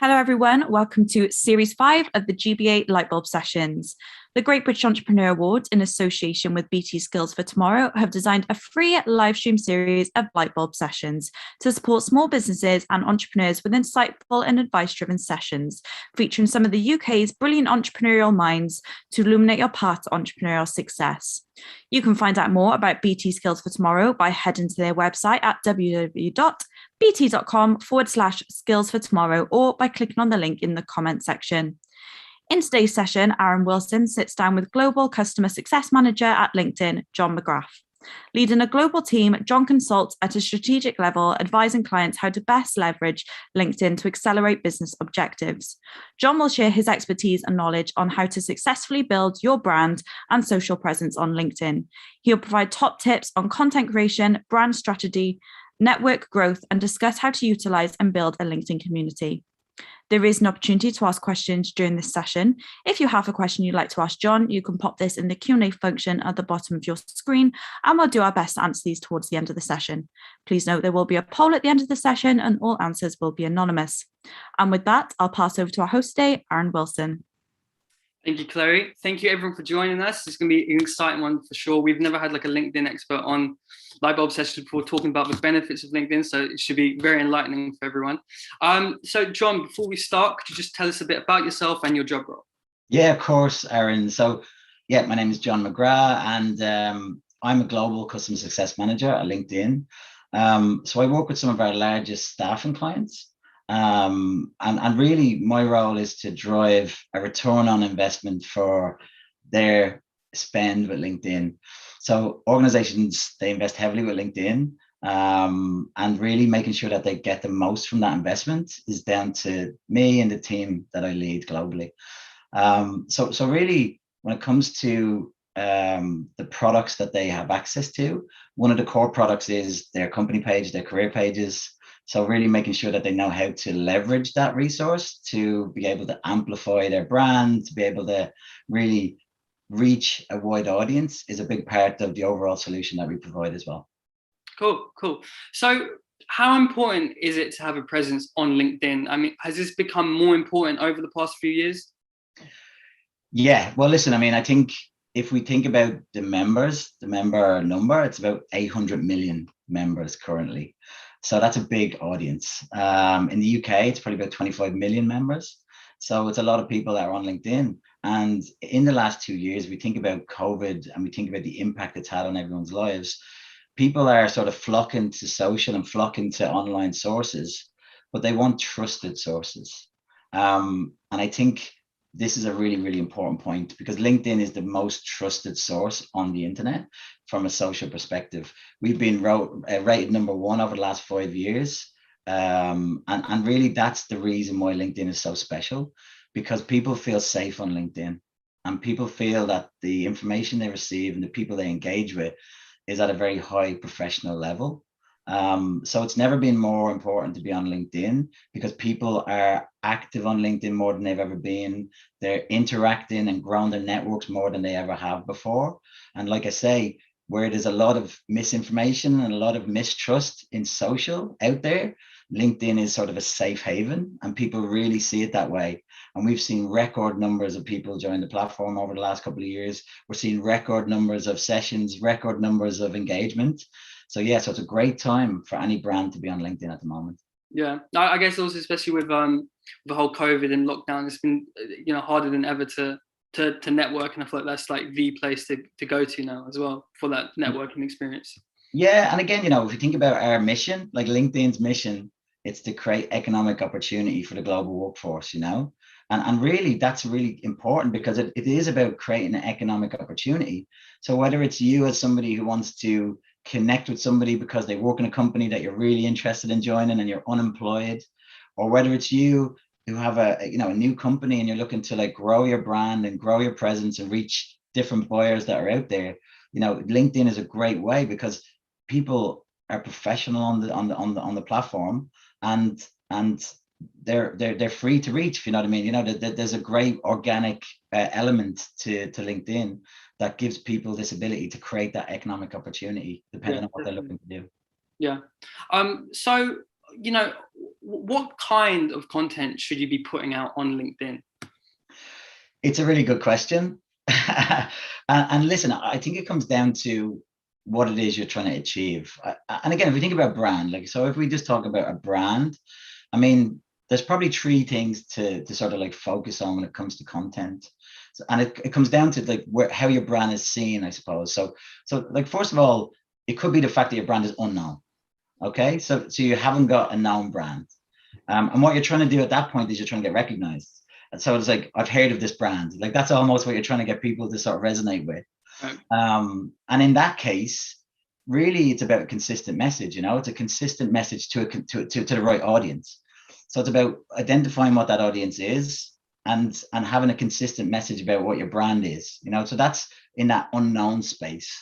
Hello, everyone. Welcome to Series 5 of the GBA Lightbulb Sessions. The Great British Entrepreneur Awards, in association with BT Skills for Tomorrow, have designed a free live stream series of Lightbulb Sessions to support small businesses and entrepreneurs with insightful and advice-driven sessions, featuring some of the UK's brilliant entrepreneurial minds to illuminate your path to entrepreneurial success. You can find out more about BT Skills for Tomorrow by heading to their website at www.bt.com/skills for tomorrow or by clicking on the link in the comment section. In today's session, Aaron Wilson sits down with Global Customer Success Manager at LinkedIn, John McGrath. Leading a global team, John consults at a strategic level, advising clients how to best leverage LinkedIn to accelerate business objectives. John will share his expertise and knowledge on how to successfully build your brand and social presence on LinkedIn. He'll provide top tips on content creation, brand strategy, network growth, and discuss how to utilize and build a LinkedIn community. There is an opportunity to ask questions during this session. If you have a question you'd like to ask John, you can pop this in the Q&A function at the bottom of your screen, and we'll do our best to answer these towards the end of the session. Please note there will be a poll at the end of the session, and all answers will be anonymous. And with that, I'll pass over to our host today, Aaron Wilson. Thank you, Chloe. Thank you, everyone, for joining us. It's going to be an exciting one for sure. We've never had like a LinkedIn expert on Lightbulb Sessions before talking about the benefits of LinkedIn, so it should be very enlightening for everyone. So, John, before we start, could you just tell us a bit about yourself and your job role? Yeah, of course, Aaron. So, yeah, my name is John McGrath, and I'm a Global Customer Success Manager at LinkedIn. So I work with some of our largest staffing clients. And really my role is to drive a return on investment for their spend with LinkedIn. So organizations, they invest heavily with LinkedIn, and really making sure that they get the most from that investment is down to me and the team that I lead globally. So really when it comes to the products that they have access to, one of the core products is their company page, their career pages. So really making sure that they know how to leverage that resource to be able to amplify their brand, to be able to really reach a wide audience is a big part of the overall solution that we provide as well. Cool. So how important is it to have a presence on LinkedIn? I mean, has this become more important over the past few years? Yeah, well, listen, I mean, I think if we think about the member number, it's about 800 million members currently. So that's a big audience. In the UK, it's probably about 25 million members. So it's a lot of people that are on LinkedIn. And in the last 2 years, we think about COVID and we think about the impact it's had on everyone's lives. People are sort of flocking to social and flocking to online sources, but they want trusted sources. And I think this is a really, really important point because LinkedIn is the most trusted source on the internet from a social perspective. We've been rated #1 over the last 5 years. And really that's the reason why LinkedIn is so special, because people feel safe on LinkedIn and people feel that the information they receive and the people they engage with is at a very high professional level. So it's never been more important to be on LinkedIn because people are active on LinkedIn more than they've ever been. They're interacting and growing their networks more than they ever have before. And like I say, where there's a lot of misinformation and a lot of mistrust in social out there, LinkedIn is sort of a safe haven and people really see it that way. And we've seen record numbers of people join the platform over the last couple of years. We're seeing record numbers of sessions, record numbers of engagement. So yeah, so it's a great time for any brand to be on LinkedIn at the moment. Yeah, I guess also especially with the whole COVID and lockdown, it's been harder than ever to network, and I feel like that's like the place to go to now as well for that networking experience. Yeah, and again, if you think about our mission, like LinkedIn's mission, it's to create economic opportunity for the global workforce, and really that's really important because it is about creating an economic opportunity. So whether it's you as somebody who wants to connect with somebody because they work in a company that you're really interested in joining and you're unemployed, or whether it's you who have a new company and you're looking to like grow your brand and grow your presence and reach different buyers that are out there, LinkedIn is a great way because people are professional on the platform and they're free to reach, if you know what I mean. There's a great organic element to LinkedIn that gives people this ability to create that economic opportunity depending on what they're looking to do. Yeah. So what kind of content should you be putting out on LinkedIn? It's a really good question. And listen, I think it comes down to what it is you're trying to achieve. And again, if we think about brand, like, so if we just talk about a brand, I mean, there's probably three things to sort of like focus on when it comes to content. So, and it comes down to like how your brand is seen, I suppose. So like, first of all, it could be the fact that your brand is unknown. Okay, so you haven't got a known brand. And what you're trying to do at that point is you're trying to get recognized. And so it's like, I've heard of this brand. Like, that's almost what you're trying to get people to sort of resonate with. Right. And in that case, really, it's about a consistent message. It's a consistent message to the right audience. So it's about identifying what that audience is and having a consistent message about what your brand is. So that's in that unknown space.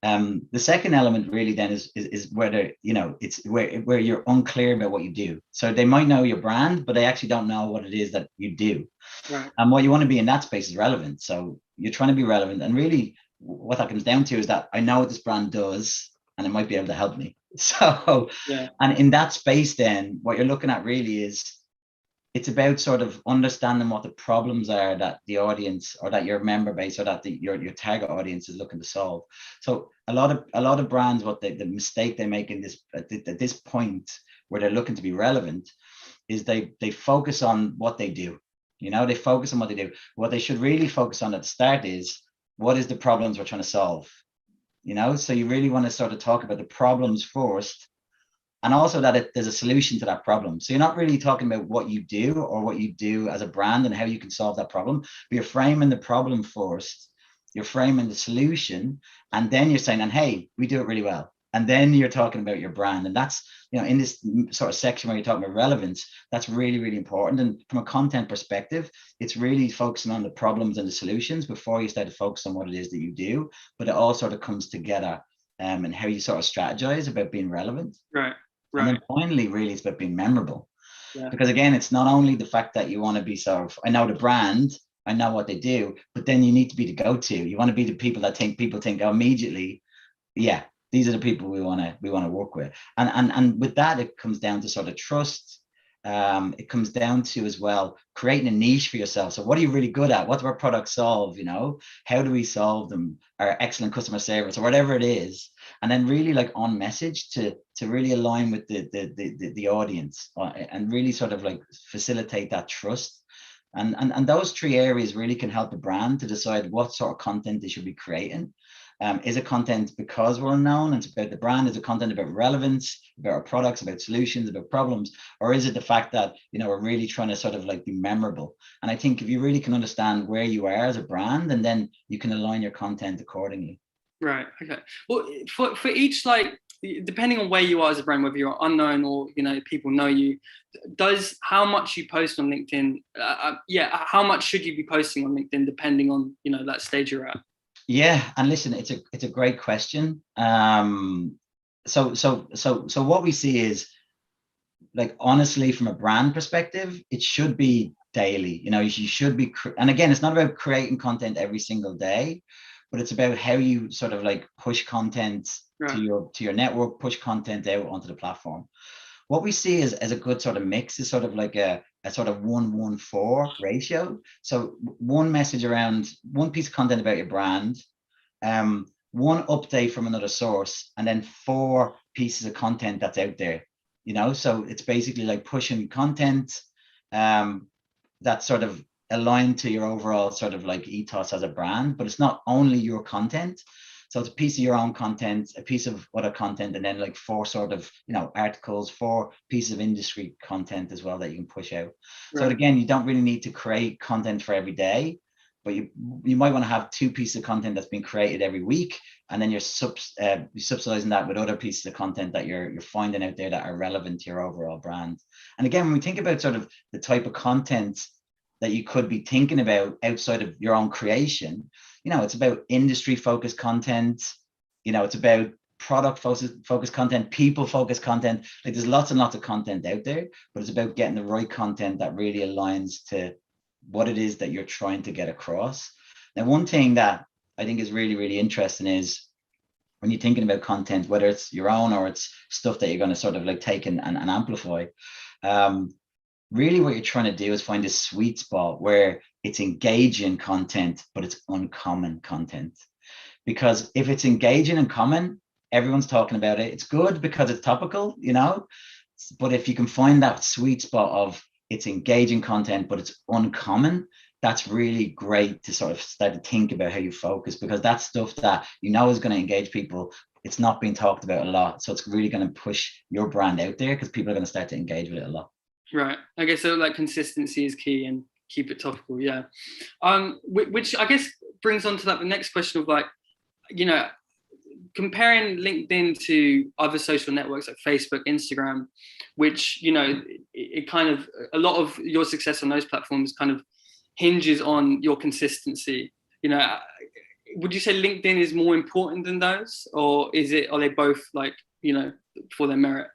The second element really then is whether, it's where you're unclear about what you do. So they might know your brand, but they actually don't know what it is that you do. Right. And what you want to be in that space is relevant. So you're trying to be relevant. And really what that comes down to is that I know what this brand does and it might be able to help me. So, yeah. And in that space, then what you're looking at really is, it's about sort of understanding what the problems are that the audience or that your member base or that your target audience is looking to solve. So a lot of brands, the mistake they make in this at this point where they're looking to be relevant is they focus on what they do. They focus on what they do. What they should really focus on at the start is, what is the problems we're trying to solve? So you really want to sort of talk about the problems first. And also that there's a solution to that problem. So you're not really talking about what you do or what you do as a brand and how you can solve that problem, but you're framing the problem first, you're framing the solution, and then you're saying, and hey, we do it really well. And then you're talking about your brand. And that's, in this sort of section where you're talking about relevance, that's really, really important. And from a content perspective, it's really focusing on the problems and the solutions before you start to focus on what it is that you do. But it all sort of comes together and how you sort of strategize about being relevant. Right. And then finally, really, it's about being memorable. Yeah. Because again, it's not only the fact that you want to be sort of, I know the brand, I know what they do, but then you need to be the go-to. You want to be the people that people think immediately, yeah, these are the people we want to work with. And with that, it comes down to sort of trust. It comes down to as well creating a niche for yourself. So what are you really good at? What do our products solve? How do we solve them? Our excellent customer service or whatever it is, and then really like on message to really align with the audience and really sort of like facilitate that trust. And those three areas really can help the brand to decide what sort of content they should be creating. Is it content because we're unknown? It's about the brand. Is it content about relevance, about our products, about solutions, about problems? Or is it the fact that, we're really trying to sort of like be memorable? And I think if you really can understand where you are as a brand, and then you can align your content accordingly. Right. Okay. Well, for each, like, depending on where you are as a brand, whether you're unknown or, people know you, does how much you post on LinkedIn, how much should you be posting on LinkedIn depending on, that stage you're at? Yeah, and listen, it's a great question. So what we see is, like, honestly, from a brand perspective, it should be daily. You should be, and again, it's not about creating content every single day, but it's about how you sort of like push content to your network, push content out onto the platform. What we see as a good sort of mix is sort of like a sort of 1-1-4 ratio. So one message around one piece of content about your brand, one update from another source, and then 4 pieces of content that's out there. So it's basically like pushing content that's sort of aligned to your overall sort of like ethos as a brand, but it's not only your content. So it's a piece of your own content, a piece of other content, and then like 4 sort of, articles, 4 pieces of industry content as well that you can push out. Right. So again, you don't really need to create content for every day, but you might want to have 2 pieces of content that's been created every week, and then you're subsidizing that with other pieces of content that you're finding out there that are relevant to your overall brand. And again, when we think about sort of the type of content that you could be thinking about outside of your own creation, it's about industry focused content, it's about product focused content, people focused content. Like, there's lots and lots of content out there, but it's about getting the right content that really aligns to what it is that you're trying to get across. Now, one thing that I think is really, really interesting is when you're thinking about content, whether it's your own or it's stuff that you're going to sort of like take and amplify, really what you're trying to do is find a sweet spot where it's engaging content, but it's uncommon content. Because if it's engaging and common, everyone's talking about it. It's good because it's topical, you know, but if you can find that sweet spot of it's engaging content, but it's uncommon, that's really great to sort of start to think about how you focus, because that's stuff that you know is going to engage people. It's not being talked about a lot. So it's really going to push your brand out there because people are going to start to engage with it a lot. Right. I guess so, like consistency is key and keep it topical. Yeah. Which I guess brings on to that the next question of like, you know, comparing LinkedIn to other social networks like Facebook, Instagram, which, you know, it kind of, a lot of your success on those platforms kind of hinges on your consistency. You know, would you say LinkedIn is more important than those, or are they both like, you know, for their merit?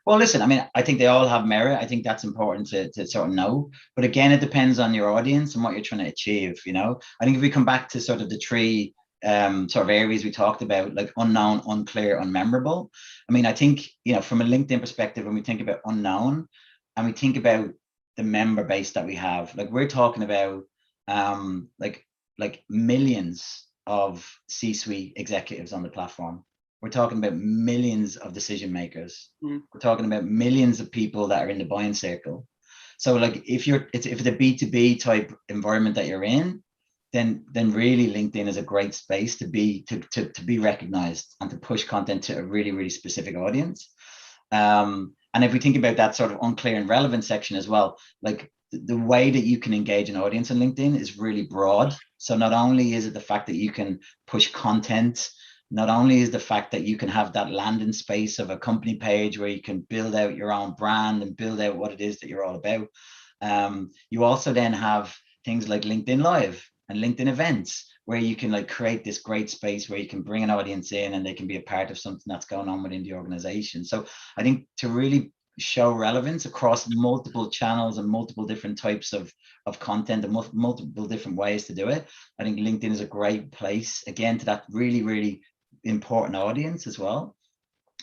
Well, listen, I mean, I think they all have merit. I think that's important to sort of know. But again, it depends on your audience and what you're trying to achieve, you know. I think if we come back to sort of the three sort of areas we talked about, like unknown, unclear, unmemorable. I mean, I think, you know, from a LinkedIn perspective, when we think about unknown and we think about the member base that we have, like we're talking about like millions of C-suite executives on the platform. We're talking about millions of decision makers. We're talking about millions of people that are in the buying circle. So like if it's a B2B type environment that you're in, then really LinkedIn is a great space to be recognized and to push content to a really, really specific audience. And if we think about that sort of unclear and relevant section as well, like the way that you can engage an audience on LinkedIn is really broad. So not only is it the fact that you can push content, not only is the fact that you can have that landing space of a company page where you can build out your own brand and build out what it is that you're all about. You also then have things like LinkedIn Live and LinkedIn events, where you can like create this great space where you can bring an audience in and they can be a part of something that's going on within the organization. So I think to really show relevance across multiple channels and multiple different types of content and multiple different ways to do it, I think LinkedIn is a great place, again, to that really, really important audience as well.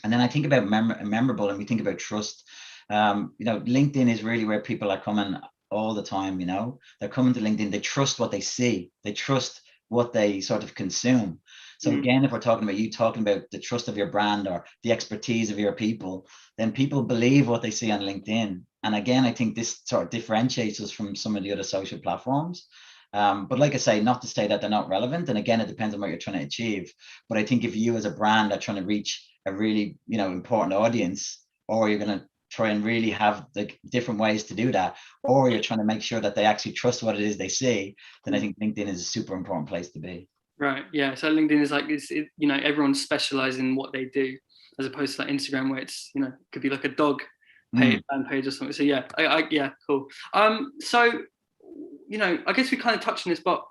And then I think about memorable, and we think about trust. You know, LinkedIn is really where people are coming all the time. You know, they're coming to LinkedIn, they trust what they see, they trust what they sort of consume. So again, if we're talking about the trust of your brand or the expertise of your people, then people believe what they see on LinkedIn. And again, I think this sort of differentiates us from some of the other social platforms. But like I say, not to say that they're not relevant. And again, it depends on what you're trying to achieve. But I think if you as a brand are trying to reach a really, you know, important audience, or you're going to try and really have like different ways to do that, or you're trying to make sure that they actually trust what it is they see, then I think LinkedIn is a super important place to be. Right. Yeah. So LinkedIn is like, you know, everyone's specializing in what they do, as opposed to like Instagram, where it's, you know, it could be like a dog fan page or something. So yeah, yeah, cool. So, you know, I guess we kind of touched on this, but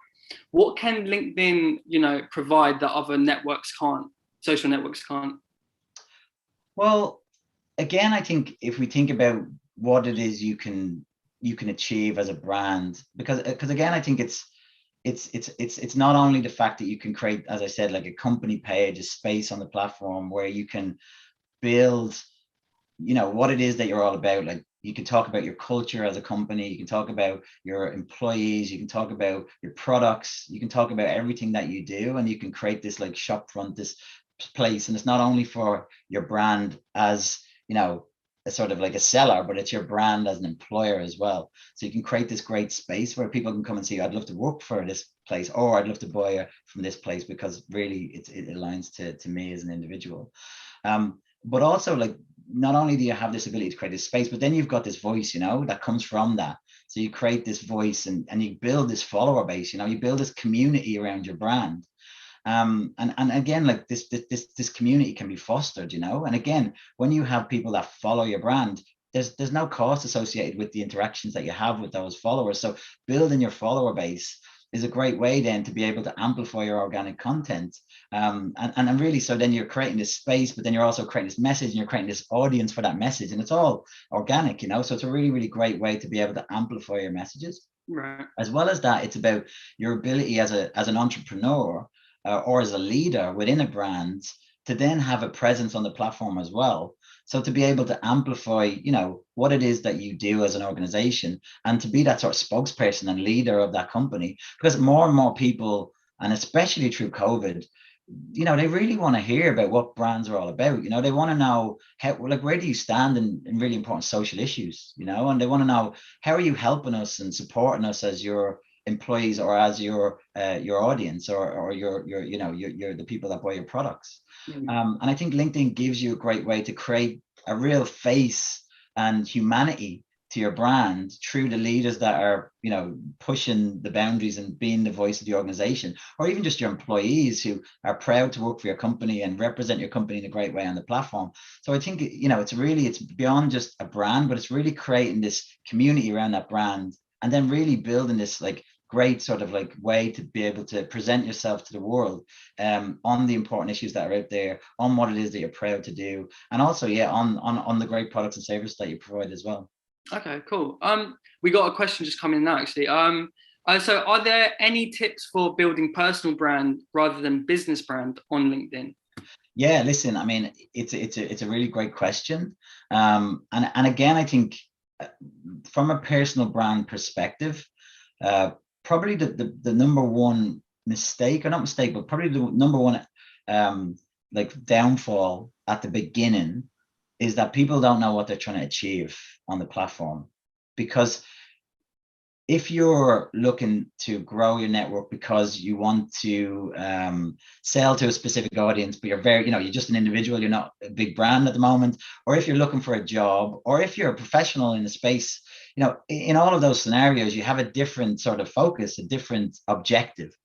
what can LinkedIn, you know, provide that other networks can't, social networks can't? Well, again, I think if we think about what it is you can achieve as a brand, because again, I think it's not only the fact that you can create, as I said, like a company page, a space on the platform where you can build, you know, what it is that you're all about. Like you can talk about your culture as a company, you can talk about your employees, you can talk about your products, you can talk about everything that you do, and you can create this like shop front, this place. And it's not only for your brand as, you know, a sort of like a seller, but it's your brand as an employer as well. So you can create this great space where people can come and see, I'd love to work for this place, or I'd love to buy from this place because really it aligns to me as an individual. But also, like, not only do you have this ability to create this space, but then you've got this voice, you know, that comes from that. So you create this voice and you build this follower base, you know, you build this community around your brand. And again, like this community can be fostered, you know. And again, when you have people that follow your brand, there's no cost associated with the interactions that you have with those followers. So building your follower base is a great way then to be able to amplify your organic content. And really, so then you're creating this space, but then you're also creating this message and you're creating this audience for that message, and it's all organic, you know. So it's a really, really great way to be able to amplify your messages. Right. As well as that, it's about your ability as an entrepreneur or as a leader within a brand to then have a presence on the platform as well. So to be able to amplify, you know, what it is that you do as an organization, and to be that sort of spokesperson and leader of that company, because more and more people, and especially through COVID, you know, they really want to hear about what brands are all about. You know, they want to know how, like, where do you stand in really important social issues, you know, and they want to know, how are you helping us and supporting us as your employees, or as your audience, or your you know, your the people that buy your products. And I think LinkedIn gives you a great way to create a real face and humanity to your brand through the leaders that are, you know, pushing the boundaries and being the voice of the organization, or even just your employees who are proud to work for your company and represent your company in a great way on the platform. So I think, you know, it's beyond just a brand, but it's really creating this community around that brand, and then really building this like great sort of like way to be able to present yourself to the world on the important issues that are out there, on what it is that you're proud to do, and also, yeah, on the great products and services that you provide as well. Okay, cool. We got a question just coming in now, actually. So are there any tips for building personal brand rather than business brand on LinkedIn? Yeah, listen, I mean, it's a really great question. And again, I think from a personal brand perspective, probably the number one mistake, or not mistake, but probably the number one like downfall at the beginning is that people don't know what they're trying to achieve on the platform. Because if you're looking to grow your network because you want to sell to a specific audience, but you're very, you know, you're just an individual, you're not a big brand at the moment, or if you're looking for a job, or if you're a professional in the space, you know, in all of those scenarios, you have a different sort of focus, a different objective.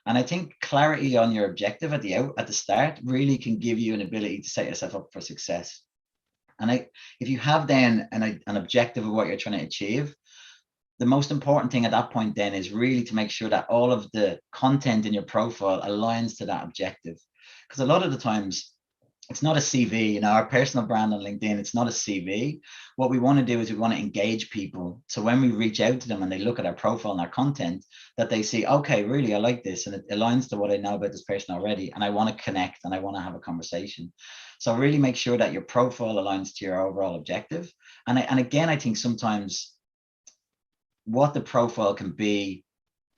And I think clarity on your objective at the start really can give you an ability to set yourself up for success. And if you have then an objective of what you're trying to achieve, the most important thing at that point then is really to make sure that all of the content in your profile aligns to that objective. Because a lot of the times it's not a CV, you know, our personal brand on LinkedIn, it's not a CV. What we want to do is we want to engage people. So when we reach out to them and they look at our profile and our content, that they see, okay, really, I like this, and it aligns to what I know about this person already, and I want to connect and I want to have a conversation. So really make sure that your profile aligns to your overall objective. And again, I think sometimes what the profile can be,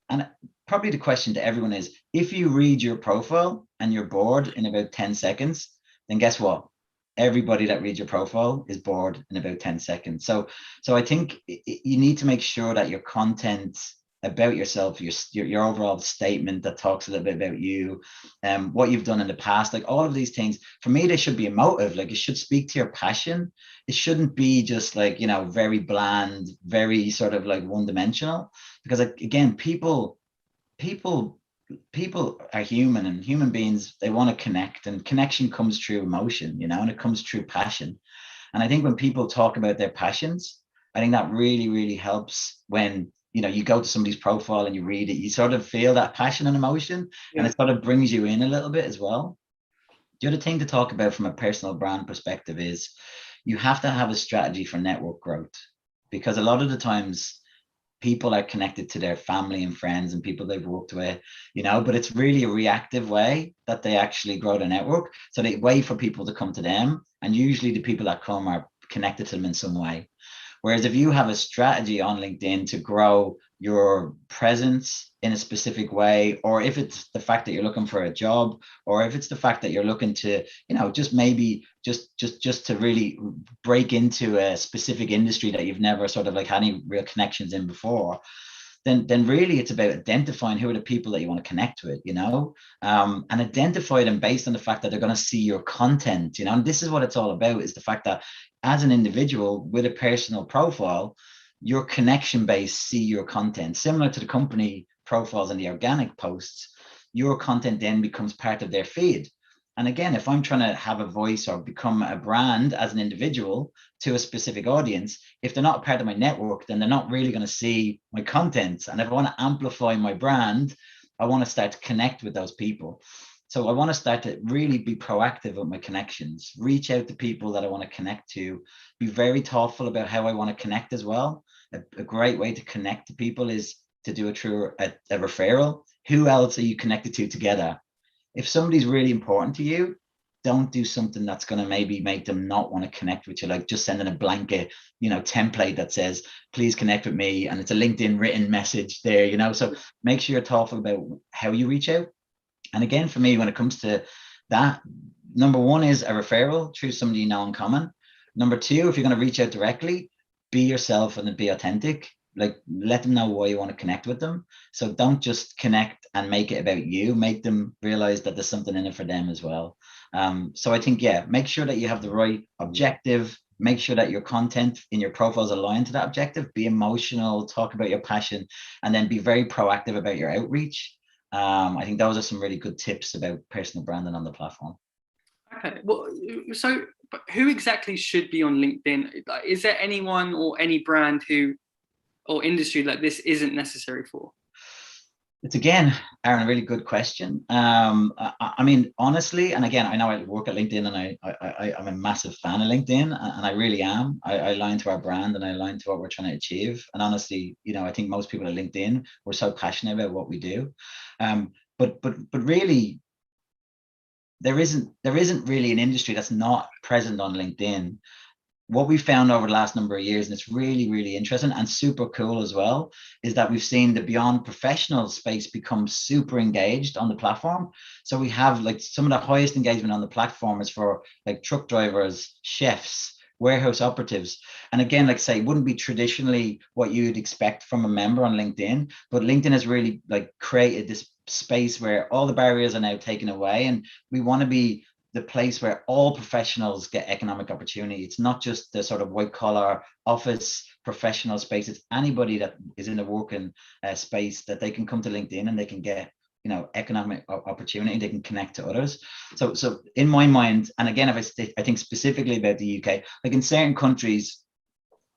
and probably the question to everyone is, if you read your profile and you're bored in about 10 seconds, then guess what? Everybody that reads your profile is bored in about 10 seconds. So I think you need to make sure that your content about yourself, your overall statement that talks a little bit about you, what you've done in the past, like all of these things, for me, they should be emotive. Like, it should speak to your passion. It shouldn't be just like, you know, very bland, very sort of like one-dimensional, because again, people are human, and human beings, they want to connect, and connection comes through emotion, you know, and it comes through passion. And I think when people talk about their passions, I think that really, really helps. When, you know, you go to somebody's profile and you read it, you sort of feel that passion and emotion, and it sort of brings you in a little bit as well. The other thing to talk about from a personal brand perspective is you have to have a strategy for network growth, because a lot of the times people are connected to their family and friends and people they've worked with, you know, but it's really a reactive way that they actually grow their network. So they wait for people to come to them, and usually the people that come are connected to them in some way. Whereas if you have a strategy on LinkedIn to grow your presence in a specific way, or if it's the fact that you're looking for a job, or if it's the fact that you're looking to, you know, just maybe just to really break into a specific industry that you've never sort of like had any real connections in before, then really it's about identifying who are the people that you want to connect with, you know, and identify them based on the fact that they're going to see your content, you know. And this is what it's all about, is the fact that as an individual with a personal profile, your connection base see your content, similar to the company profiles and the organic posts. Your content then becomes part of their feed. And again, if I'm trying to have a voice or become a brand as an individual to a specific audience, if they're not part of my network, then they're not really going to see my content. And if I want to amplify my brand, I want to start to connect with those people. So I want to start to really be proactive with my connections, reach out to people that I want to connect to, be very thoughtful about how I want to connect as well. A great way to connect to people is to do it through a referral. Who else are you connected to together? if somebody's really important to you, don't do something that's going to maybe make them not want to connect with you, like just sending a blanket, template that says, please connect with me. And it's a LinkedIn written message there, so make sure you're thoughtful about how you reach out. And again, for me, when it comes to that, number one is a referral through somebody you know in common. Number two, if you're going to reach out directly, be yourself and be authentic. Like, let them know why you want to connect with them. So don't just connect and make it about you. Make them realize that there's something in it for them as well. So I think, make sure that you have the right objective. Make sure that your content in your profile is aligned to that objective. Be emotional, talk about your passion, and then be very proactive about your outreach. I think those are some really good tips about personal branding on the platform. Okay, well, so who exactly should be on LinkedIn? Is there anyone or any brand or industry that this isn't necessary for? It's, again, Aaron, a really good question. I mean, honestly, and again, I know I work at LinkedIn, and I'm a massive fan of LinkedIn, and I really am. I align to our brand, and I align to what we're trying to achieve. And honestly, I think most people at LinkedIn, we're so passionate about what we do. But really, there isn't really an industry that's not present on LinkedIn. What we found over the last number of years, and it's really, really interesting and super cool as well, is that we've seen the beyond professional space become super engaged on the platform. So we have like some of the highest engagement on the platform is for like truck drivers, chefs, warehouse operatives. And again, like say, it wouldn't be traditionally what you'd expect from a member on LinkedIn, but LinkedIn has really like created this space where all the barriers are now taken away, and we want to be the place where all professionals get economic opportunity. It's not just the sort of white collar office professional space. It's anybody that is in the working space that they can come to LinkedIn and they can get, economic opportunity. They can connect to others. So in my mind, and again, if I think specifically about the UK, like in certain countries,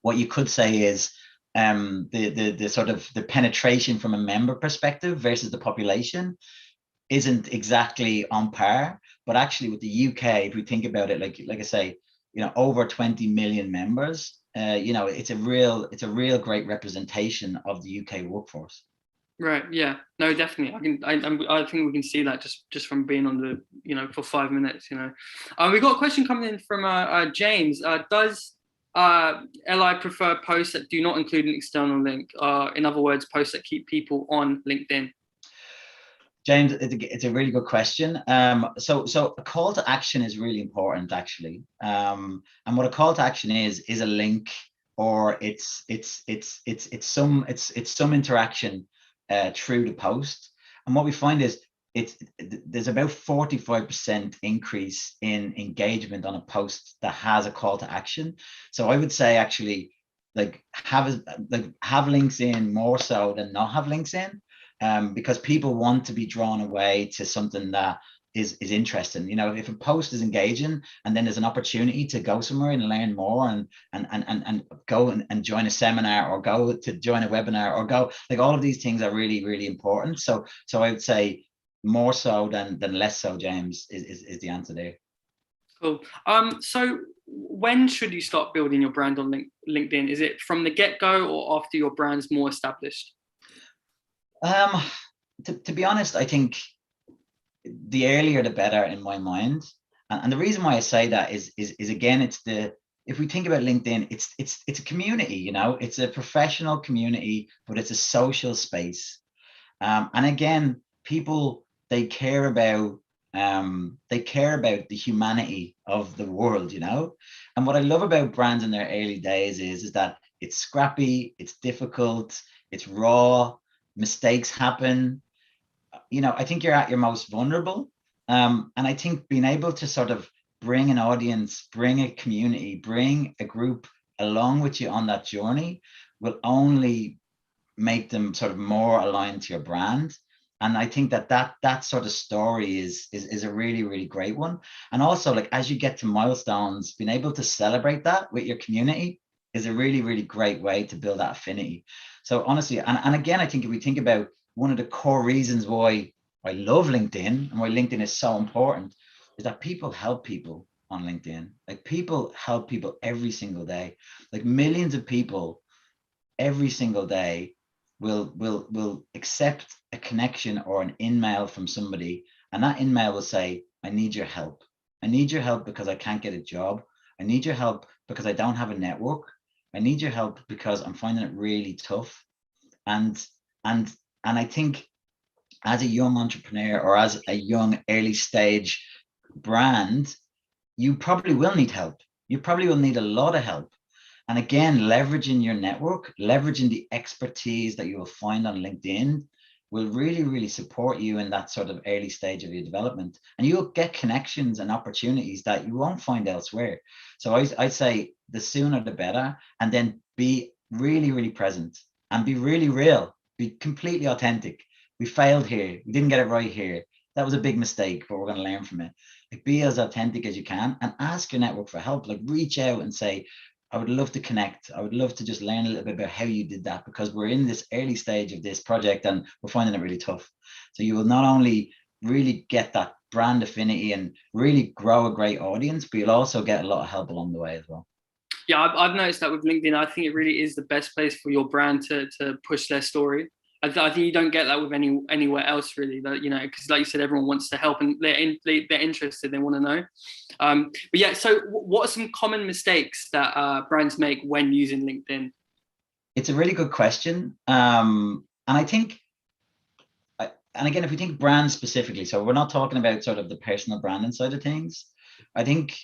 what you could say is the sort of the penetration from a member perspective versus the population isn't exactly on par. But actually with the UK, if we think about it, like I say, over 20 million members, it's a real great representation of the UK workforce. Right. Yeah. No, definitely. I think we can see that just from being on the, for 5 minutes. We got a question coming in from James. Does LI prefer posts that do not include an external link? In other words, posts that keep people on LinkedIn? James, it's a really good question. So a call to action is really important, actually. And what a call to action is a link, or it's some interaction through the post. And what we find is there's about 45% increase in engagement on a post that has a call to action. So I would say actually have links in more so than not have links in. Because people want to be drawn away to something that is interesting. If a post is engaging and then there's an opportunity to go somewhere and learn more and go and join a seminar, or go to join a webinar, or go, like, all of these things are really, really important. So I would say more so than less so, James, is the answer there. Cool. So when should you start building your brand on LinkedIn? Is it from the get-go or after your brand's more established? To be honest, I think the earlier the better in my mind. And the reason why I say that is again, if we think about LinkedIn, it's a community, it's a professional community, but it's a social space. And again, people, they care about the humanity of the world, And what I love about brands in their early days is that it's scrappy, it's difficult, it's raw. Mistakes happen. I think you're at your most vulnerable. And I think being able to sort of bring an audience, bring a community, bring a group along with you on that journey will only make them sort of more aligned to your brand. And I think that sort of story is a really, really great one. And also, like, as you get to milestones, being able to celebrate that with your community is a really, really great way to build that affinity. So honestly, and again, I think if we think about one of the core reasons why I love LinkedIn and why LinkedIn is so important, is that people help people on LinkedIn. Like, people help people every single day. Like, millions of people every single day will accept a connection or an email from somebody And that email will say, I need your help. I need your help because I can't get a job. I need your help because I don't have a network. I need your help because I'm finding it really tough. And I think as a young entrepreneur or as a young early stage brand, you probably will need help. You probably will need a lot of help. And again, leveraging your network, leveraging the expertise that you will find on LinkedIn will really, really support you in that sort of early stage of your development. And you'll get connections and opportunities that you won't find elsewhere. So I'd say the sooner the better, and then be really, really present and be really real, be completely authentic. We failed here. We didn't get it right here. That was a big mistake, but we're going to learn from it. Like, be as authentic as you can and ask your network for help. Like, reach out and say, I would love to connect. I would love to just learn a little bit about how you did that, because we're in this early stage of this project and we're finding it really tough. So you will not only really get that brand affinity and really grow a great audience, but you'll also get a lot of help along the way as well. Yeah, I've noticed that with LinkedIn. I think it really is the best place for your brand to push their story. I think you don't get that with anywhere else, really. That, you know, because like you said, everyone wants to help and they're interested. They want to know. But yeah, so what are some common mistakes that brands make when using LinkedIn? It's a really good question, and I think, and again, if we think brand specifically, so we're not talking about sort of the personal branding side of things. I think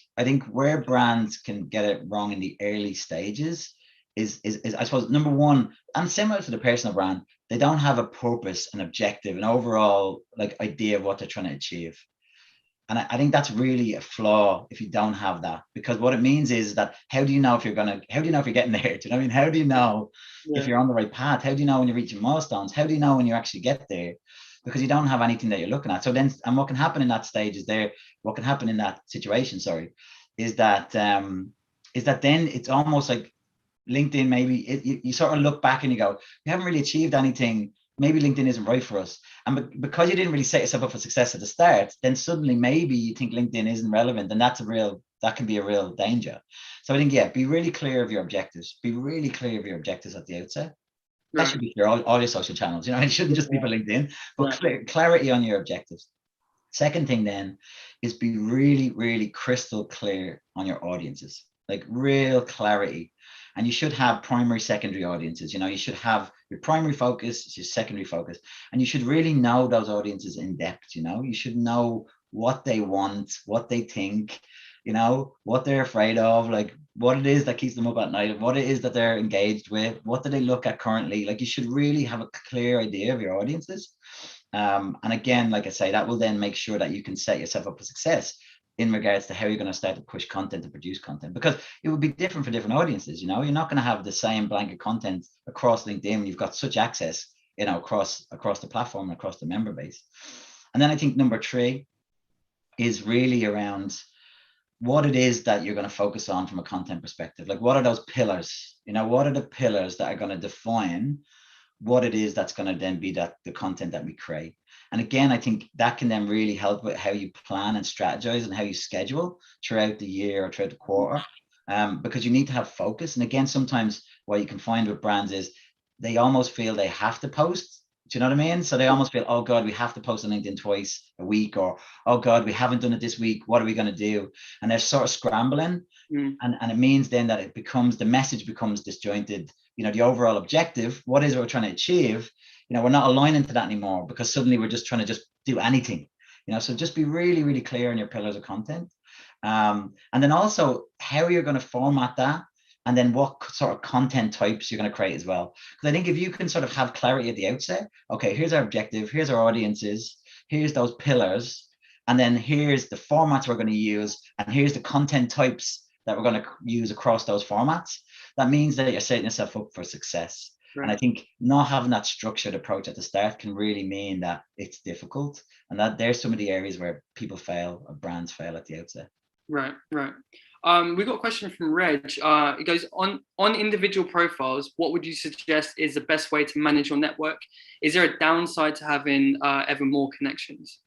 where brands can get it wrong in the early stages is I suppose, number one, and similar to the personal brand, they don't have a purpose, an objective, an overall like idea of what they're trying to achieve. And I think that's really a flaw if you don't have that, because what it means is that how do you know if you're getting there? Do you know what I mean? How do you know if you're on the right path? How do you know when you're reaching milestones? How do you know when you actually get there? Because you don't have anything that you're looking at. So then, and what can happen in that stage what can happen in that situation, is that then it's almost like LinkedIn, maybe you sort of look back and you go, we haven't really achieved anything. Maybe LinkedIn isn't right for us. And because you didn't really set yourself up for success at the start, then suddenly maybe you think LinkedIn isn't relevant, and that can be a real danger. So I think, yeah, be really clear of your objectives. Be really clear of your objectives at the outset. That should be for all your social channels. You know, it shouldn't just be for LinkedIn, but clarity on your objectives. Second thing then is be really, really crystal clear on your audiences, like real clarity. And you should have primary, secondary audiences. You know, you should have your primary focus, your secondary focus, and you should really know those audiences in depth. You know, you should know what they want, what they think, you know, what they're afraid of, like what it is that keeps them up at night, what it is that they're engaged with, what do they look at currently. Like, you should really have a clear idea of your audiences. And again, like I say, that will then make sure that you can set yourself up for success in regards to how you're going to start to push content and produce content, because it will be different for different audiences. You know, you're not going to have the same blanket content across LinkedIn when you've got such access, you know, across the platform and across the member base. And then I think number 3 is really around what it is that you're going to focus on from a content perspective. Like, what are those pillars? You know, what are the pillars that are going to define what it is that's going to then be the content that we create? And again, I think that can then really help with how you plan and strategize and how you schedule throughout the year or throughout the quarter, because you need to have focus. And again, sometimes what you can find with brands is they almost feel they have to post. Do you know what I mean? So they almost feel, oh God, we have to post on LinkedIn twice a week, or, oh God, we haven't done it this week. What are we going to do? And they're sort of scrambling. And it means then that the message becomes disjointed. You know, the overall objective, what is it we're trying to achieve? You know, we're not aligning to that anymore, because suddenly we're just trying to just do anything, you know. So just be really, really clear on your pillars of content. And then also how you're going to format that, and then what sort of content types you're going to create as well. Because I think if you can sort of have clarity at the outset, okay, here's our objective, here's our audiences, here's those pillars, and then here's the formats we're going to use, and here's the content types that we're going to use across those formats, that means that you're setting yourself up for success. Right. And I think not having that structured approach at the start can really mean that it's difficult, and that there's some of the areas where people fail, or brands fail at the outset. Right. We got a question from Reg. It goes, on individual profiles, what would you suggest is the best way to manage your network? Is there a downside to having ever more connections?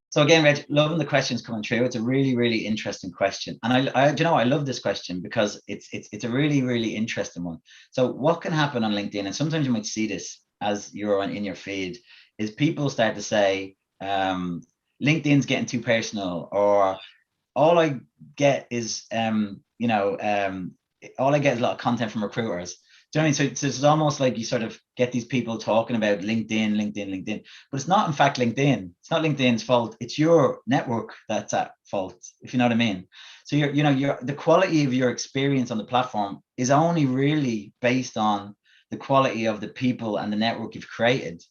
So again, Reg, loving the questions coming through. It's a really, really interesting question. And I love this question because it's a really, really interesting one. So what can happen on LinkedIn, and sometimes you might see this as you're in your feed, is people start to say, LinkedIn's getting too personal, or all I get is all I get is a lot of content from recruiters. Do you know what I mean? So it's almost like you sort of get these people talking about LinkedIn, but it's not in fact LinkedIn. It's not LinkedIn's fault. It's your network that's at fault, if you know what I mean. So the quality of your experience on the platform is only really based on the quality of the people and the network you've created,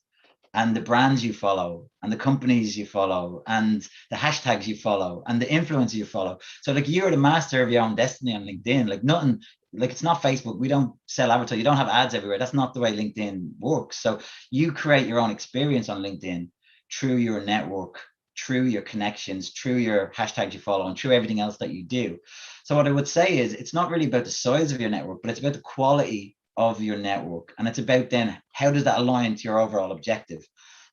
and the brands you follow, and the companies you follow, and the hashtags you follow, and the influencers you follow. So like, you're the master of your own destiny on LinkedIn. Like nothing, like it's not Facebook. We don't sell advertising. You don't have ads everywhere. That's not the way LinkedIn works. So you create your own experience on LinkedIn through your network, through your connections, through your hashtags you follow, and through everything else that you do. So what I would say is, it's not really about the size of your network, but it's about the quality of your network. And it's about then, how does that align to your overall objective?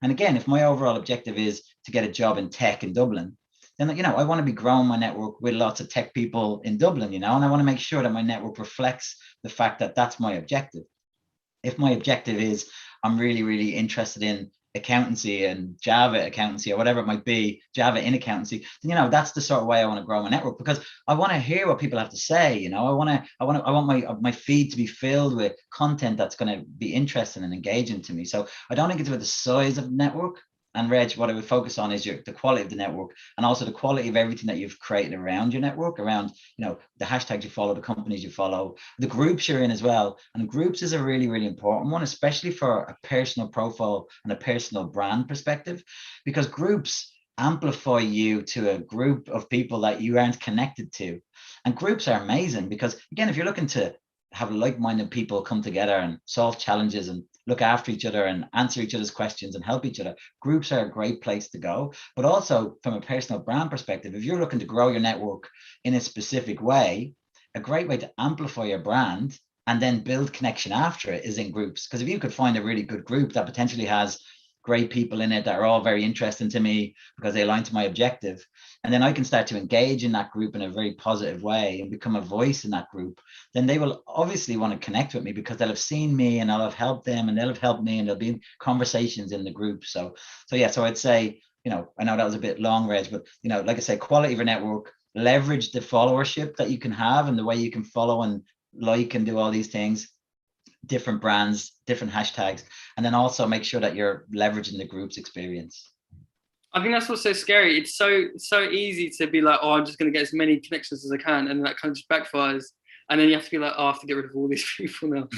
And again, if my overall objective is to get a job in tech in Dublin, then I want to be growing my network with lots of tech people in Dublin, and I want to make sure that my network reflects the fact that that's my objective. If my objective is, I'm really, really interested in accountancy and Java accountancy, or whatever it might be, Java in accountancy, then that's the sort of way I want to grow my network, because I want to hear what people have to say. I want my feed to be filled with content that's going to be interesting and engaging to me. So I don't think it's about the size of the network. And Reg, what I would focus on is the quality of the network, and also the quality of everything that you've created around your network, around the hashtags you follow, the companies you follow, the groups you're in as well. And groups is a really, really important one, especially for a personal profile and a personal brand perspective, because groups amplify you to a group of people that you aren't connected to. And groups are amazing because, again, if you're looking to have like-minded people come together and solve challenges and look after each other and answer each other's questions and help each other, groups are a great place to go. But also from a personal brand perspective, if you're looking to grow your network in a specific way, a great way to amplify your brand and then build connection after it is in groups. Because if you could find a really good group that potentially has great people in it that are all very interesting to me because they align to my objective, and then I can start to engage in that group in a very positive way and become a voice in that group, then they will obviously want to connect with me because they'll have seen me and I'll have helped them and they'll have helped me, and there'll be conversations in the group. So I'd say, I know that was a bit long, Reg, but like I say, quality of your network, leverage the followership that you can have and the way you can follow and like and do all these things, different brands, different hashtags, and then also make sure that you're leveraging the group's experience. I think that's what's so scary. It's so easy to be like, oh, I'm just going to get as many connections as I can, and that kind of just backfires. And then you have to be like, oh, I have to get rid of all these people now.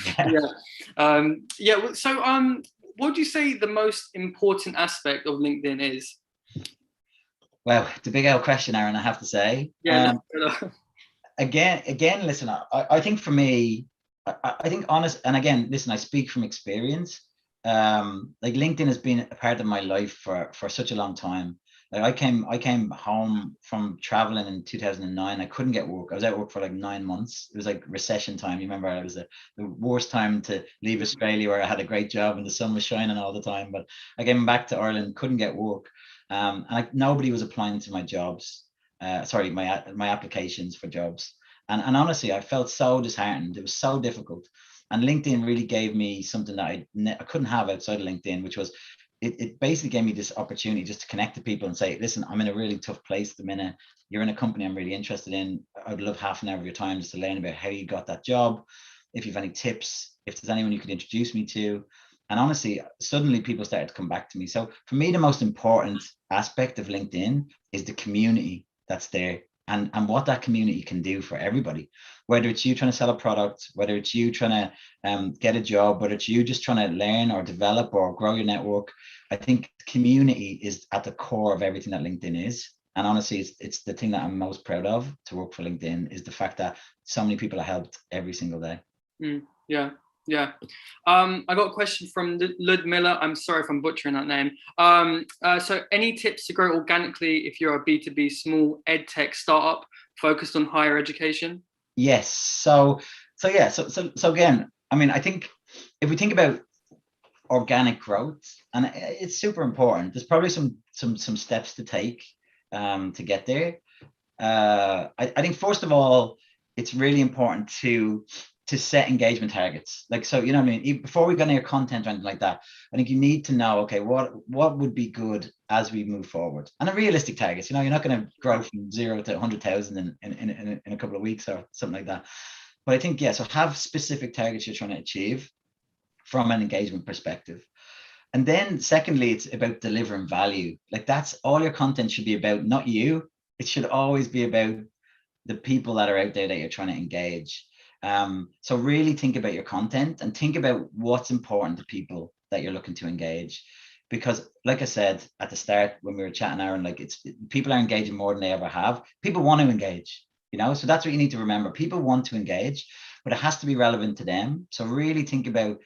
So what would you say the most important aspect of LinkedIn is? Well, it's a big old question, Aaron, I have to say. Again, listen, I think for me, I think honest, and again, listen, I speak from experience. Like LinkedIn has been a part of my life for such a long time. Like I came home from traveling in 2009. I couldn't get work. I was out of work for like 9 months. It was like recession time. You remember, it was the worst time to leave Australia, where I had a great job and the sun was shining all the time. But I came back to Ireland, couldn't get work, and nobody was applying to my jobs. My applications for jobs. And honestly, I felt so disheartened. It was so difficult. And LinkedIn really gave me something that I couldn't have outside of LinkedIn, which was, it basically gave me this opportunity just to connect to people and say, listen, I'm in a really tough place at the minute. You're in a company I'm really interested in. I'd love half an hour of your time just to learn about how you got that job. If you have any tips, if there's anyone you could introduce me to. And honestly, suddenly people started to come back to me. So for me, the most important aspect of LinkedIn is the community that's there. And what that community can do for everybody, whether it's you trying to sell a product, whether it's you trying to get a job, whether it's you just trying to learn or develop or grow your network. I think community is at the core of everything that LinkedIn is. And honestly, it's the thing that I'm most proud of to work for LinkedIn, is the fact that so many people are helped every single day. Yeah. I got a question from Ludmilla. I'm sorry if I'm butchering that name. So any tips to grow organically if you're a B2B small ed tech startup focused on higher education? Yes. So again, I mean, I think if we think about organic growth, and it's super important, there's probably some steps to take to get there. I think first of all, it's really important to to set engagement targets. Like, so, you know what I mean? Before we go into your content or anything like that, I think you need to know, okay, what would be good as we move forward, and a realistic targets. You know, you're not going to grow from 0 to 100,000 in a couple of weeks or something like that. But I think, yeah, so have specific targets you're trying to achieve from an engagement perspective. And then secondly, it's about delivering value. Like, that's all your content should be about, not you. It should always be about the people that are out there that you're trying to engage. So really think about your content and think about what's important to people that you're looking to engage. Because like I said at the start when we were chatting, Aaron, like, people are engaging more than they ever have. People want to engage, you know, so that's what you need to remember. People want to engage, but it has to be relevant to them. So really think about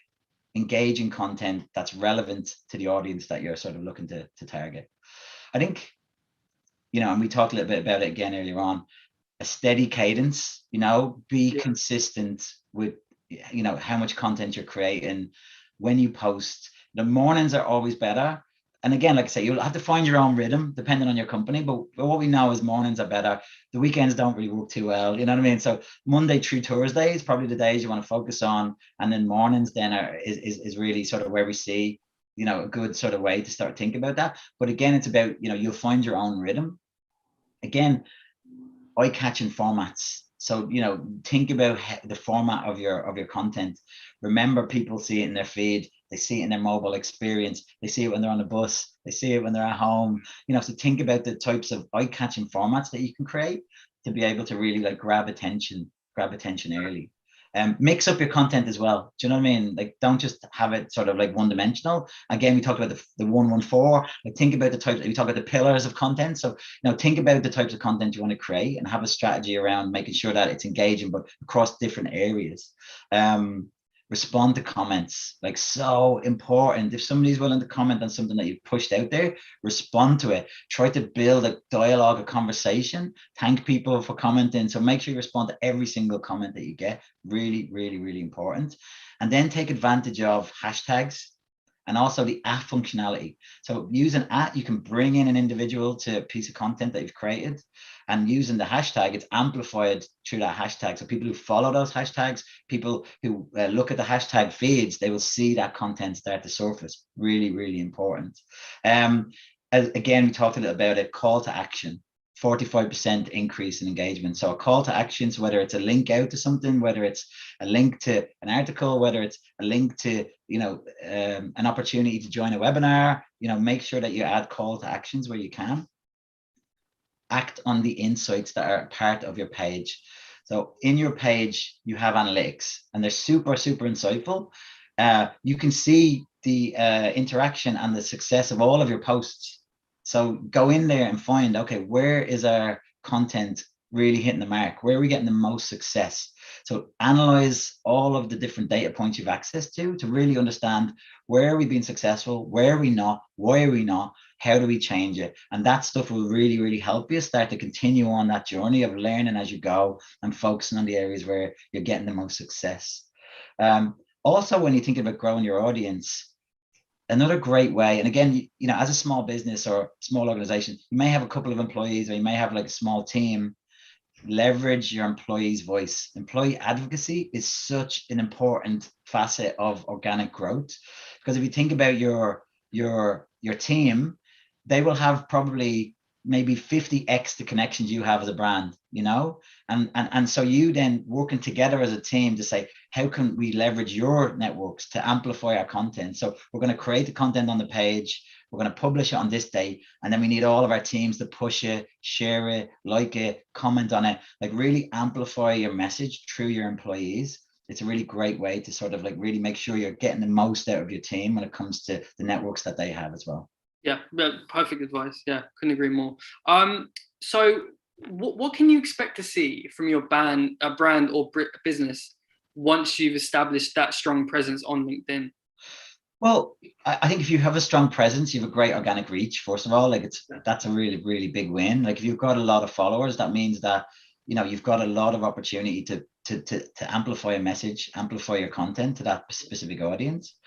engaging content that's relevant to the audience that you're sort of looking to target. I think, you know, and we talked a little bit about it again earlier on, a steady cadence, you know, be consistent with, you know, how much content you're creating, when you post. The mornings are always better. And again, like I say, you'll have to find your own rhythm depending on your company, but what we know is mornings are better. The weekends don't really work too well, you know what I mean? So Monday through Thursday is probably the days you want to focus on, and then mornings then is really sort of where we see, you know, a good sort of way to start thinking about that. But again, it's about, you know, you'll find your own rhythm. Again, eye-catching formats. So, you know, think about the format of your content. Remember, people see it in their feed, they see it in their mobile experience, they see it when they're on the bus, they see it when they're at home. You know, so think about the types of eye-catching formats that you can create to be able to really like grab attention early. Mix up your content as well. Do you know what I mean? Like, don't just have it sort of like one-dimensional. Again, we talked about the 114. Like, think about the types. We talk about the pillars of content. So, you know, think about the types of content you want to create and have a strategy around making sure that it's engaging, but across different areas. Respond to comments, like, so important. If somebody's willing to comment on something that you've pushed out there, respond to it. Try to build a dialogue, a conversation. Thank people for commenting. So make sure you respond to every single comment that you get. Really, really, really important. And then take advantage of hashtags and also the at functionality. So use an at, you can bring in an individual to a piece of content that you've created, and using the hashtag, it's amplified through that hashtag. So people who follow those hashtags, people who look at the hashtag feeds, they will see that content start to surface. Really, really important. Again, we talked a little about it, call to action. 45% increase in engagement. So a call to actions, whether it's a link out to something, whether it's a link to an article, whether it's a link to, you know, an opportunity to join a webinar, you know, make sure that you add call to actions where you can. Act on the insights that are part of your page. So in your page, you have analytics, and they're super, super insightful. You can see the interaction and the success of all of your posts. So go in there and find, okay, where is our content really hitting the mark? Where are we getting the most success? So analyze all of the different data points you've access to really understand, where are we being successful? Where are we not? Why are we not? How do we change it? And that stuff will really, really help you start to continue on that journey of learning as you go and focusing on the areas where you're getting the most success. Also, when you think about growing your audience, another great way, and again, you know, as a small business or small organization, you may have a couple of employees, or you may have like a small team. Leverage your employees' voice. Employee advocacy is such an important facet of organic growth, because if you think about your team, they will have probably maybe 50x the connections you have as a brand, you know, and so you then working together as a team to say, how can we leverage your networks to amplify our content? So we're going to create the content on the page, we're going to publish it on this day, and then we need all of our teams to push it, share it, like it, comment on it, like really amplify your message through your employees. It's a really great way to sort of like really make sure you're getting the most out of your team when it comes to the networks that they have as well. Yeah, perfect advice. Yeah, couldn't agree more. So what can you expect to see from your brand or business once you've established that strong presence on LinkedIn? Well, I think if you have a strong presence, you have a great organic reach. First of all, like that's a really, really big win. Like if you've got a lot of followers, that means that, you know, you've got a lot of opportunity to amplify a message, amplify your content to that specific audience.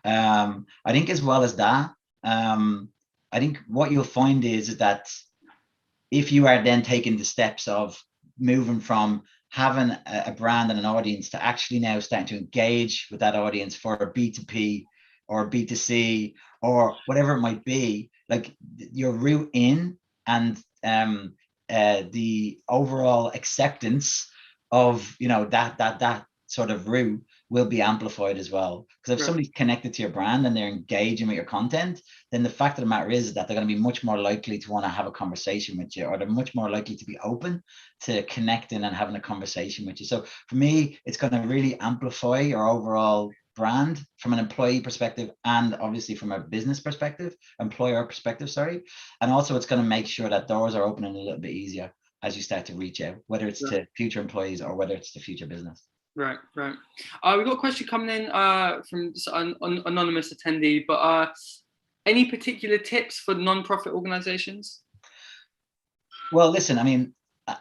I think as well as that, I think what you'll find is that if you are then taking the steps of moving from having a brand and an audience to actually now start to engage with that audience for a B2P or a B2C or whatever it might be, like your route in and the overall acceptance of, you know, that sort of route will be amplified as well. Because if somebody's connected to your brand and they're engaging with your content, then the fact of the matter is that they're going to be much more likely to want to have a conversation with you, or they're much more likely to be open to connecting and having a conversation with you. So for me, it's going to really amplify your overall brand from an employee perspective, and obviously from a business perspective, employer perspective, sorry. And also it's going to make sure that doors are opening a little bit easier as you start to reach out, whether it's to future employees or whether it's to future business. Right. We've got a question coming in from an anonymous attendee, but any particular tips for non-profit organizations? Well, listen, I mean,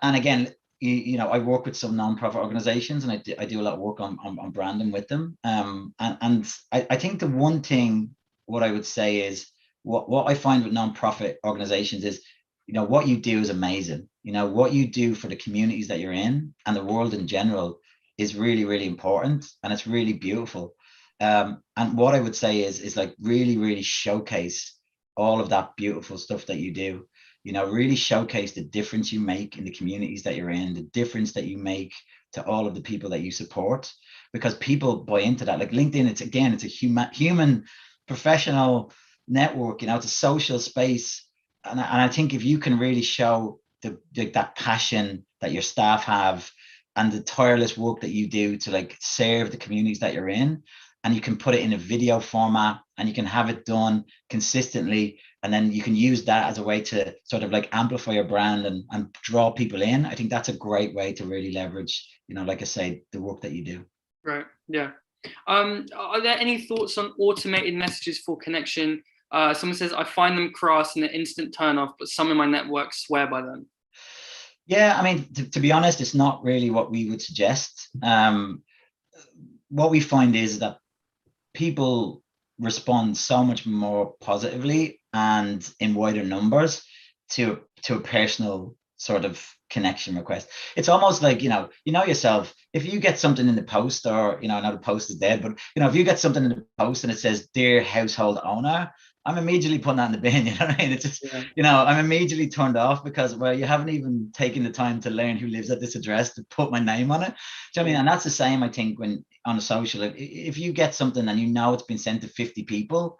and again, you know, I work with some non-profit organizations, and I do a lot of work on branding with them. And I think the one thing, what I would say is, what I find with non-profit organizations is, you know, what you do is amazing. You know, what you do for the communities that you're in and the world in general is really, really important, and it's really beautiful. And what I would say is like really showcase all of that beautiful stuff that you do. You know, really showcase the difference you make in the communities that you're in, the difference that you make to all of the people that you support, because people buy into that. Like LinkedIn, it's a human professional network. You know, it's a social space, and I think if you can really show that passion that your staff have, and the tireless work that you do to like serve the communities that you're in, and you can put it in a video format and you can have it done consistently, and then you can use that as a way to sort of like amplify your brand and draw people in. I think that's a great way to really leverage, you know, like I say, the work that you do. Right. Yeah. Are there any thoughts on automated messages for connection? Someone says, I find them crass and an instant turn off, but some in my network swear by them. Yeah, I mean, to be honest, it's not really what we would suggest. What we find is that people respond so much more positively and in wider numbers to a personal sort of connection request. It's almost like, you know yourself, if you get something in the post, or, you know, I know the post is dead, but, you know, if you get something in the post and it says, dear household owner, I'm immediately putting that in the bin. You know what I mean? It's just, you know, I'm immediately turned off because, well, you haven't even taken the time to learn who lives at this address to put my name on it. Do you know what I mean? And that's the same, I think, when on a social, if you get something and you know it's been sent to 50 people,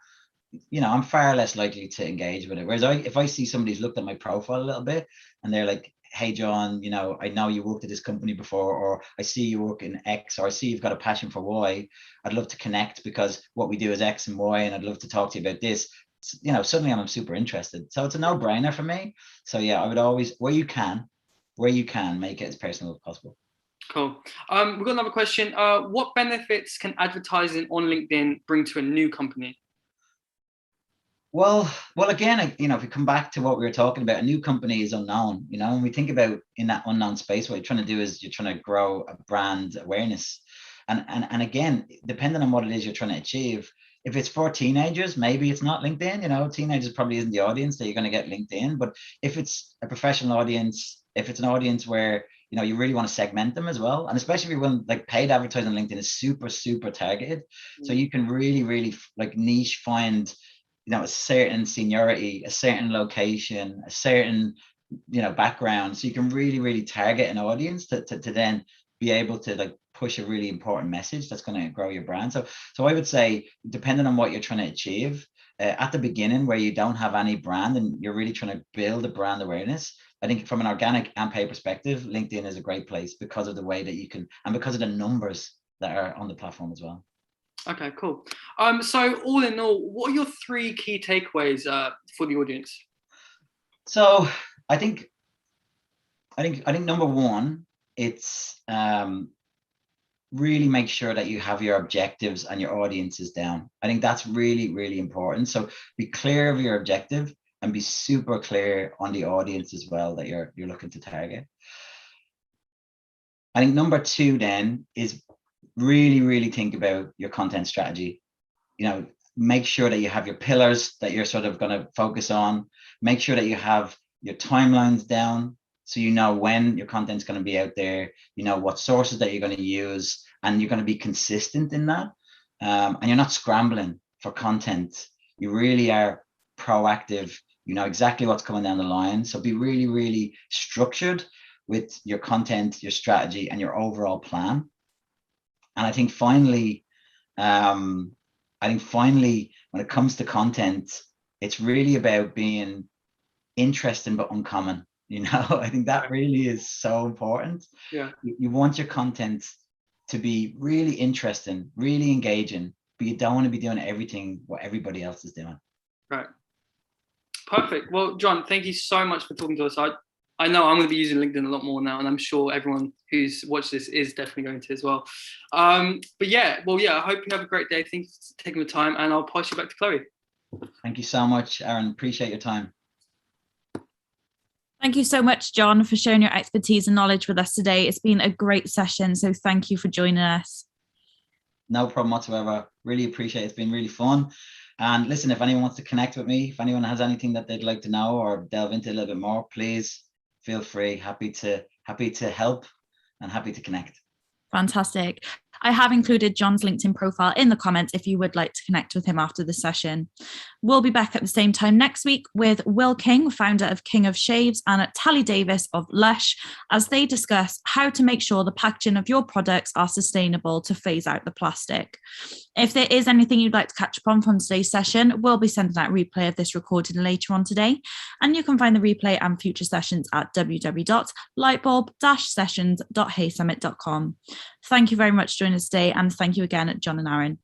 you know, I'm far less likely to engage with it. Whereas if I see somebody's looked at my profile a little bit and they're like, hey, John, you know, I know you worked at this company before, or I see you work in X, or I see you've got a passion for Y. I'd love to connect because what we do is X and Y, and I'd love to talk to you about this. You know, suddenly I'm super interested. So it's a no-brainer for me. So yeah, I would always, where you can, make it as personal as possible. Cool. We've got another question. What benefits can advertising on LinkedIn bring to a new company? Well, again, you know, if we come back to what we were talking about, a new company is unknown. You know, when we think about in that unknown space, what you're trying to do is you're trying to grow a brand awareness. And again, depending on what it is you're trying to achieve, if it's for teenagers, maybe it's not LinkedIn. You know, teenagers probably isn't the audience that you're going to get LinkedIn. But if it's a professional audience, if it's an audience where, you know, you really want to segment them as well, and especially when like paid advertising on LinkedIn is super targeted, so you can really like niche find, you know, a certain seniority, a certain location, a certain, you know, background, so you can really target an audience to then be able to like push a really important message that's going to grow your brand. So I would say, depending on what you're trying to achieve, at the beginning where you don't have any brand and you're really trying to build a brand awareness, I think from an organic and paid perspective, LinkedIn is a great place because of the way that you can, and because of the numbers that are on the platform as well. Okay, cool. So all in all, what are your 3 key takeaways for the audience? So I think number one, it's really make sure that you have your objectives and your audiences down. I think that's really important. So be clear of your objective and be super clear on the audience as well that you're looking to target. I think number 2 then is really think about your content strategy. You know, make sure that you have your pillars that you're sort of going to focus on. Make sure that you have your timelines down, So you know when your content's going to be out there, you know what sources that you're going to use, and you're going to be consistent in that. And you're not scrambling for content. You really are proactive. You know exactly what's coming down the line. So be really, really structured with your content, your strategy, and your overall plan. And I think finally, when it comes to content, it's really about being interesting but uncommon. You know, I think that really is so important. Yeah. You want your content to be really interesting, really engaging, but you don't want to be doing everything what everybody else is doing. Right. Perfect. Well, John, thank you so much for talking to us. I know I'm going to be using LinkedIn a lot more now, and I'm sure everyone who's watched this is definitely going to as well. But yeah, I hope you have a great day. Thanks for taking the time, and I'll pass you back to Chloe. Thank you so much, Aaron. Appreciate your time. Thank you so much, John, for sharing your expertise and knowledge with us today. It's been a great session, so thank you for joining us. No problem whatsoever. Really appreciate it. It's been really fun. And listen, if anyone wants to connect with me, if anyone has anything that they'd like to know or delve into a little bit more, please feel free. Happy to help and happy to connect. Fantastic. I have included John's LinkedIn profile in the comments if you would like to connect with him after the session. We'll be back at the same time next week with Will King, founder of King of Shaves, and Tally Davis of Lush, as they discuss how to make sure the packaging of your products are sustainable to phase out the plastic. If there is anything you'd like to catch up on from today's session, we'll be sending out a replay of this recording later on today, and you can find the replay and future sessions at www.lightbulb-sessions.heysummit.com. Thank you very much for joining us today, and thank you again, John and Aaron.